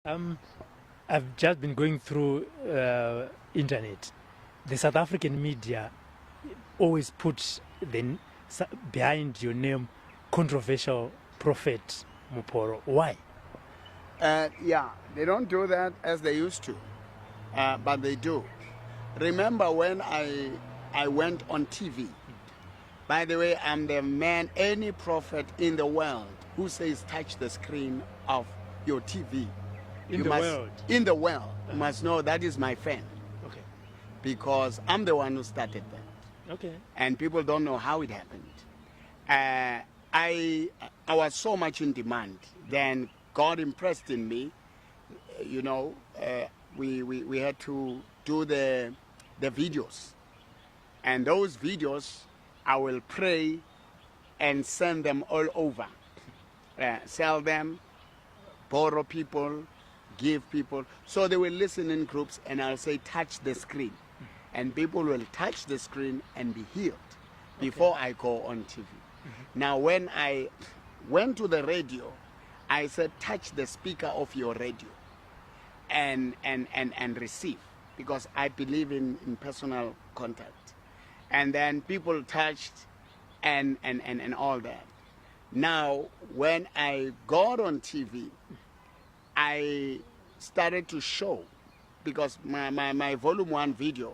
I've just been going through internet. The South African media always put behind your name controversial prophet Mboro. Why? Yeah, they don't do that as they used to, but they do. Remember when I went on TV? By the way, I'm the man, any prophet in the world who says touch the screen of your TV. In the world? In the world. You must know that is my fan. Okay. Because I'm the one who started that. Okay. And people don't know how it happened. I was so much in demand. Then God impressed in me. You know, we had to do the videos. And those videos, I will pray and send them all over. Sell them, borrow people, give people. So they will listen in groups and I'll say, touch the screen. And people will touch the screen and be healed before I go on TV. Now, when I went to the radio, I said, touch the speaker of your radio and receive, because I believe in personal contact. And then people touched and all that. Now, when I got on TV, I started to show, because my volume 1 video,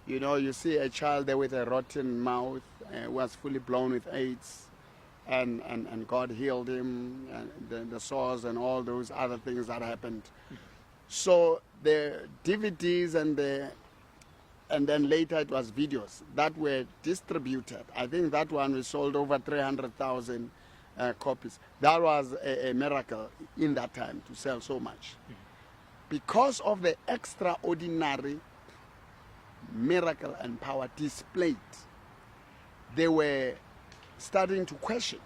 you know, you see a child there with a rotten mouth, was fully blown with AIDS, and God healed him, and the sores and all those other things that happened. So the DVDs and then later it was videos that were distributed. I think that one we sold over 300,000 copies. That was a miracle in that time to sell so much. Because of the extraordinary miracle and power displayed, they were starting to question.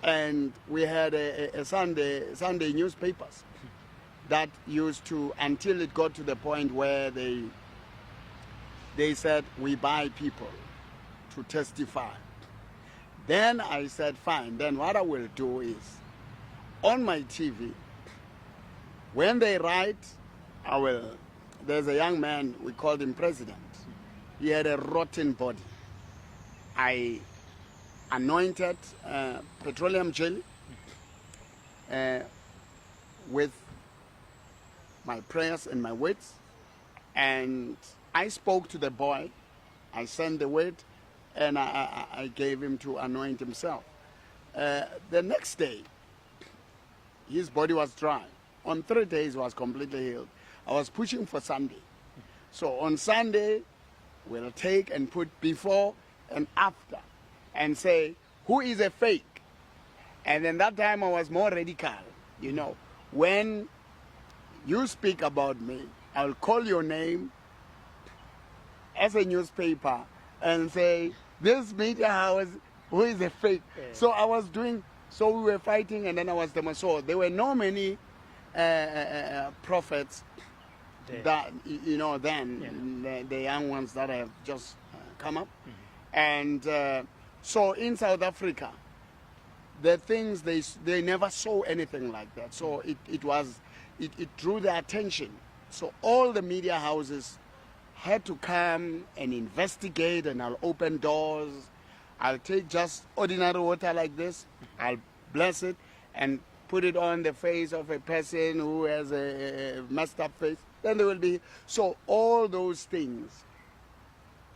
And we had a Sunday newspapers that used to, until it got to the point where they said, we buy people to testify. Then I said, fine, then what I will do is, on my TV, when they write, there's a young man, we called him President. He had a rotten body. I anointed petroleum jelly with my prayers and my words, and I spoke to the boy. I sent the word, and I gave him to anoint himself. The next day, his body was dry. On 3 days, he was completely healed. I was pushing for Sunday. So on Sunday, we'll take and put before and after and say, who is a fake? And then that time I was more radical. You know, when you speak about me, I'll call your name as a newspaper and say, this media house, who is a fake? Yeah. So I was doing, so we were fighting, and then I was so there were no many prophets that, you know, then the young ones that have just come up. And so in South Africa, the things, they never saw anything like that. So it drew the attention. So all the media houses had to come and investigate, and I'll open doors. I'll take just ordinary water like this, I'll bless it and put it on the face of a person who has a messed up face. Then there will be, so all those things,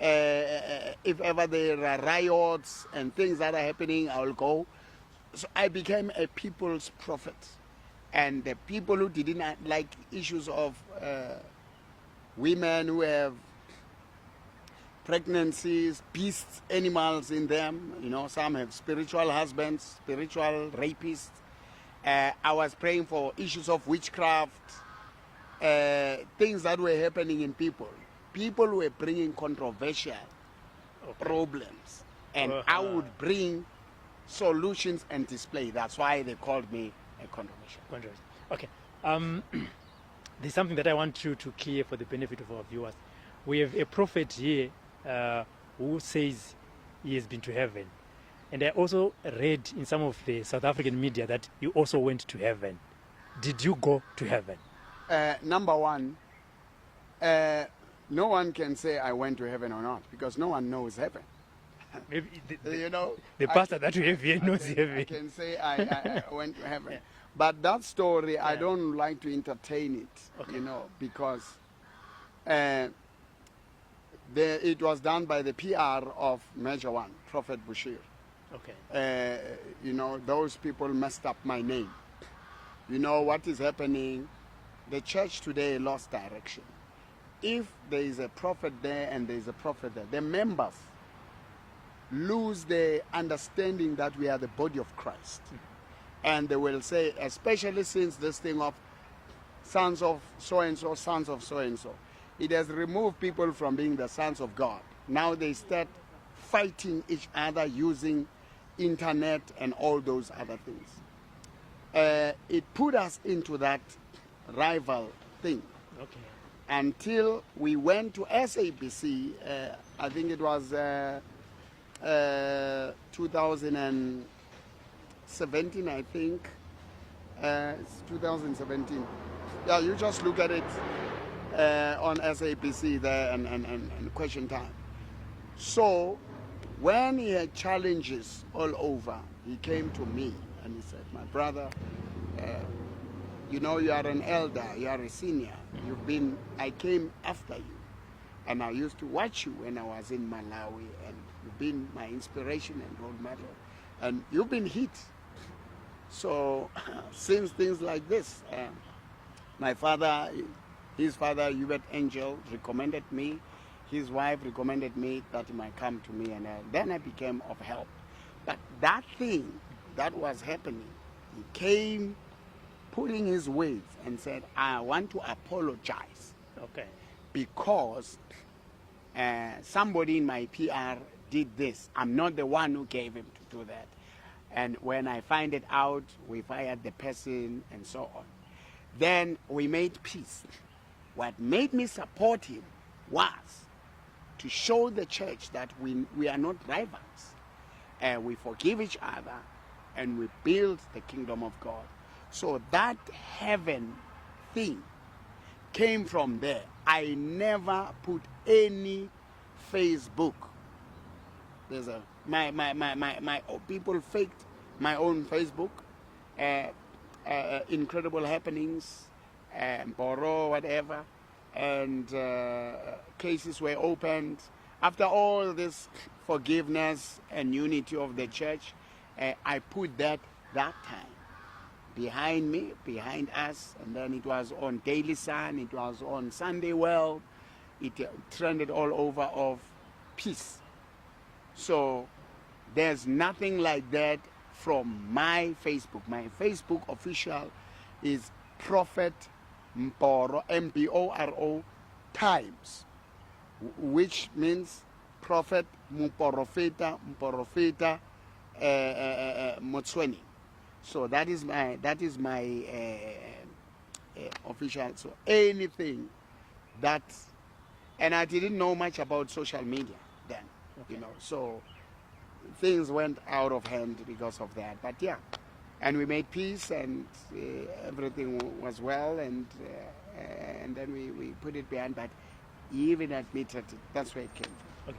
if ever there are riots and things that are happening, I'll go. So I became a people's prophet. And the people who did not like issues of women who have pregnancies, beasts, animals in them, you know, some have spiritual husbands, spiritual rapists. I was praying for issues of witchcraft, things that were happening in people. People were bringing controversial problems, and I would bring solutions and display. That's why they called me a controversial. Okay. There's something that I want you to clear for the benefit of our viewers. We have a prophet here who says he has been to heaven. And I also read in some of the South African media that you also went to heaven. did you go to heaven? Number one, no one can say I went to heaven or not, because no one knows heaven. Maybe You know, the pastor that we have here knows I heaven. can say I went to heaven. But that story, I don't like to entertain it, Okay. you know, because it was done by the PR of Major One, Prophet Bushir. Okay. You know, those people messed up my name. You know what is happening? The church today lost direction. If there is a prophet there and there is a prophet there, the members lose the understanding that we are the body of Christ. And they will say, especially since this thing of sons of so-and-so, sons of so-and-so, it has removed people from being the sons of God. Now they start fighting each other using internet and all those other things. It put us into that rival thing Okay. until we went to SABC. I think it was 2017, I think. It's 2017. Yeah, you just look at it on SABC there and question time. So when he had challenges all over, he came to me and he said, my brother, you know, you are an elder, you are a senior. I came after you. And I used to watch you when I was in Malawi, and you've been my inspiration and role model. And you've been hit. So since things like this, my father, his father, Hubert Angel, recommended me. His wife recommended me that he might come to me, and then I became of help. But that thing that was happening, he came putting his weight and said, I want to apologize. Okay. Because somebody in my PR did this. I'm not the one who gave him to do that. And when I find it out, we fired the person and so on. Then we made peace. What made me support him was to show the church that we are not rivals. We forgive each other and we build the kingdom of God. So that heaven thing came from there. I never put any Facebook. There's my people faked my own Facebook. Incredible happenings, Mboro, whatever, and cases were opened. After all this forgiveness and unity of the church, I put that time behind me, behind us, and then it was on Daily Sun, it was on Sunday World, it trended all over of peace. So there's nothing like that from my Facebook. My Facebook official is Prophet Mboro, Mboro Times, which means Prophet Mporofeta Motsweni. So that is my official. So anything that, and I didn't know much about social media then, you know. So things went out of hand because of that. But yeah, and we made peace, and everything was well, and then we put it behind. But he even admitted it. That's where it came from. Okay.